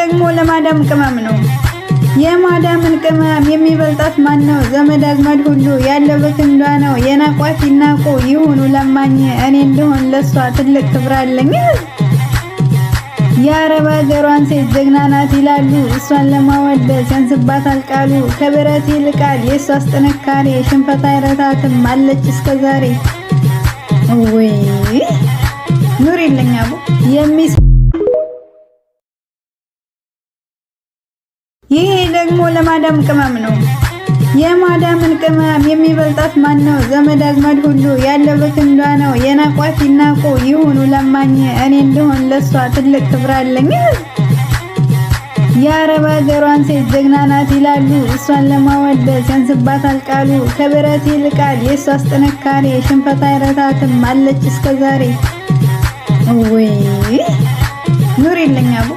ደግሞ ለማዳም ቅመም ነው። የማዳምን ቅመም የሚበልጣት ማን ነው? ዘመድ አዝማድ ሁሉ ያለው በክንዷ ነው። የናቋት ይናቁ ይሁኑ ለማኝ፣ እኔ እንደሆን ለሷ ትልቅ ክብር አለኝ። የአረብ ሀገሯን ሴት ጀግና ናት ይላሉ፣ እሷን ለማወደስ ያንስባታል ቃሉ። ከብረት ይልቃል የሷስ ጥንካሬ፣ ሽንፈት አይረታትም አለች እስከዛሬ። ወይ ኑሪልኝ አቡ ይሄ ደግሞ ለማዳም ቅመም ነው። የማዳምን ቅመም የሚበልጣት ማን ነው? ዘመድ አዝማድ ሁሉ ያለው በክንዷ ነው። የናቋት ይናቁ ይሁኑ ለማኝ፣ እኔ እንደሆን ለሷ ትልቅ ክብር አለኝ። የአረብ ሀገሯን ሴት ጀግና ናት ይላሉ፣ እሷን ለማወደስ ያንስባታል ቃሉ። ከብረት ይልቃል የሷስ ጥንካሬ፣ ሽንፈት አይረታትም አለች እስከዛሬ። ወይ ኑሪልኝ አቡ